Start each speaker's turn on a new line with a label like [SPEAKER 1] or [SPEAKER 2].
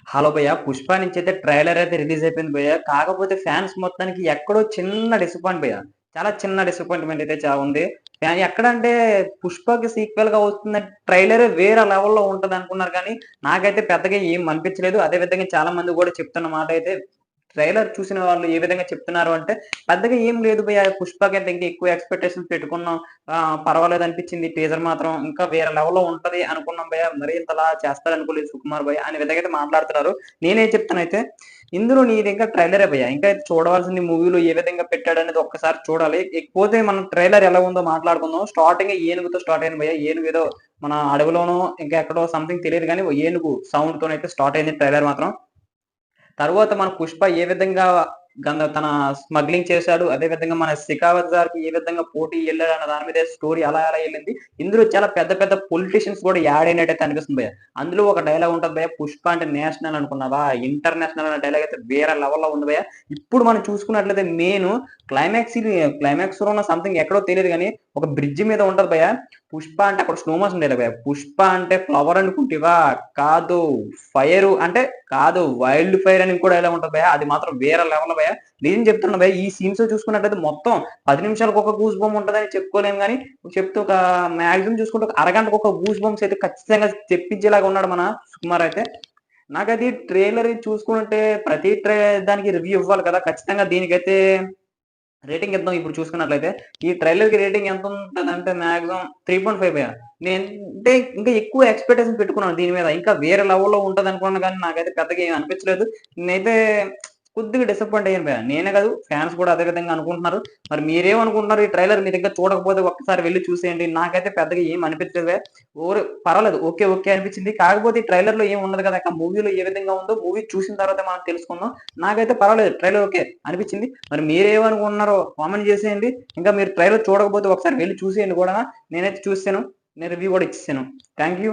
[SPEAKER 1] Hello భయ్య! 'Pushpa' నుంచయితే trailer అయితే release అయిపోయింది భయ్య. కాకపోతే ఫ్యాన్స్ మొత్తానికి ఎక్కడో చిన్న డిసప్పాయింట్ భయ్య. చాలా చిన్న డిసప్పాయింట్‌మెంట్ అయితే ఉంది. ఎక్కడంటే 'పుష్పకి' సీక్వెల్‌గా వస్తుందంటే ట్రైలరే వేరే లెవెల్‌లో ఉంటదనుకున్నారు కానీ, నాకైతే పెద్దగా ఏం అనిపించలేదు. అదే విధంగా చాలా మంది కూడా చెప్తున్న మాటైతే ట్రైలర్ చూసిన వాళ్ళు ఏ విధంగా చెప్తున్నారు అంటే, పెద్దగా ఏం లేదు భయ్య 'పుష్ప' కంటే ఇంకా ఎక్కువ ఎక్స్‌పెక్టేషన్స్ పెట్టుకున్నాం. పర్వాలేదనిపించింది. టీజర్ మాత్రం ఇంకా వేరే లెవెల్‌లో ఉంటది అనుకున్నాం భయ్య. మరీ ఇంతలా చేస్తారనుకోలేదు సుకుమార్ భయ్య అనే విధంగా అయితే మాట్లాడుతున్నారు. నేనేం చెప్తానైతే, ఇందులో నీది ఇంకా ట్రైలరే భయ్య. ఇంకా అయితే చూడవలసింది మూవీలో ఏ విధంగా పెట్టాడనేది ఒక్కసారి చూడాలి. ఇకపోతే మనం ట్రైలర్ ఎలా ఉందో మాట్లాడుకుందాం. స్టార్టింగే ఏనుగుతో స్టార్ట్ అయింది భయ్య. ఏనుగేదో మన అడవిలోనో ఇంకా ఎక్కడో సంథింగ్ తెలీదు గానీ, ఏనుగు సౌండ్‌తోనైతే స్టార్ట్ అయింది ట్రైలర్ మాత్రం. తర్వాత మన 'పుష్ప' ఏ విధంగా తన స్మగ్లింగ్ చేశాడు. అదే విధంగా మన 'శిఖావతార్‌కి' ఏ విధంగా పోటీ ఎళ్ళాడన్న దాని మీదే స్టోరీ అలా ఎళ్ళింది. ఇందులో చాలా పెద్ద పెద్ద పొలిటీషియన్స్ కూడా యాడ్ అయినట్టయితే అనిపిస్తుంది భయ్య. అందులో ఒక డైలాగ్ ఉంటది భయ్య 'పుష్ప' అంటే నేషనల్ అనుకున్నావా? ఇంటర్నేషనల్ అనే డైలాగ్ అయితే వేరే లెవెల్‌లో ఉంది భయ్య. ఇప్పుడు మనం చూసుకున్నట్లయితే క్లైమాక్స్‌లోనో సంథింగ్ ఎక్కడో తెలీదు గానీ, ఒక బ్రిడ్జ్ మీద ఉంటది భయ్య. 'పుష్ప' అంటే అక్కడ స్లో మోషన్ డైలాగ్ భయ్య. 'పుష్ప' అంటే ఫ్లవర్ అనుకుంటివా? కాదు. ఫైరు అంటే కాదు. వైల్డ్ ఫైర్ అని ఇంకో డైలాగ్ ఉంటది భయ్య. అది మాత్రం వేరే లెవెల్ భయ్య. నేను చెప్తున్నా భయ్య. ఈ సీన్స్ చూసుకున్నట్లయితే మొత్తం 10 నిమిషాలకు ఒక గూస్ బంప్ ఉంటదని చెప్పుకోలేము గానీ, చెప్తే ఒక మాక్సిమం చూసుకుంటే ఒక అరగంటకు ఒక గూస్ బంప్స్ అయితే ఖచ్చితంగా తెప్పించేలాగా ఉన్నాడు మన సుకుమార్ అయితే. నాకది ట్రైలర్ చూసుకుంటే ప్రతి దానికి రివ్యూ ఇవ్వాలి కదా! ఖచ్చితంగా దీనికైతే రేటింగ్ ఇద్దాం ఇప్పుడు చూసుకున్నట్లయితే. ఈ ట్రైలర్‌కి రేటింగ్ ఎంతుంటదంటే మాక్సిమం 3.5 భయ్యా. అంటే ఇంకా ఎక్కువ ఎక్స్‌పెక్టేషన్స్ పెట్టుకున్నాను దీని మీద. ఇంకా వేరే లెవెల్‌లో ఉంటదనుకున్నాను గానీ నాకైతే పెద్దగా ఏమి అనిపించలేదు. నేనైతే కొద్దిగా డిసప్పాయింట్ అయ్యాను భయ్యా. నేనే కాదు ఫ్యాన్స్ కూడా అదే విధంగా అనుకుంటున్నారు. మరి మీరేమనుకుంటున్నారు? ఈ ట్రైలర్ మీరు ఇంకా చూడకపోతే ఒక్కసారి వెళ్లి చూసేయండి. నాకైతే పెద్దగా ఏమి అనిపించలేదు భయ్యా. పర్వాలేదు. ఓకే అనిపించింది. కాకపోతే ఈ ట్రైలర్‌లో ఏమి ఉండదు కదా! ఇక మూవీలో ఏ విధంగా ఉందో మూవీ చూసిన తర్వాత మనం తెలుసుకుందాం. నాకైతే పర్వాలేదు. ట్రైలర్ ఓకే అనిపించింది. మరి మీరేమనుకుంటున్నారో కామెంట్ చేసేయండి. ఇంకా మీరు ట్రైలర్ చూడకపోతే ఒకసారి వెళ్లి చూసేయండి కూడా. నేనైతే చూసేసాను. నేను రివ్యూ కూడా ఇచ్చేసాను. Thank you.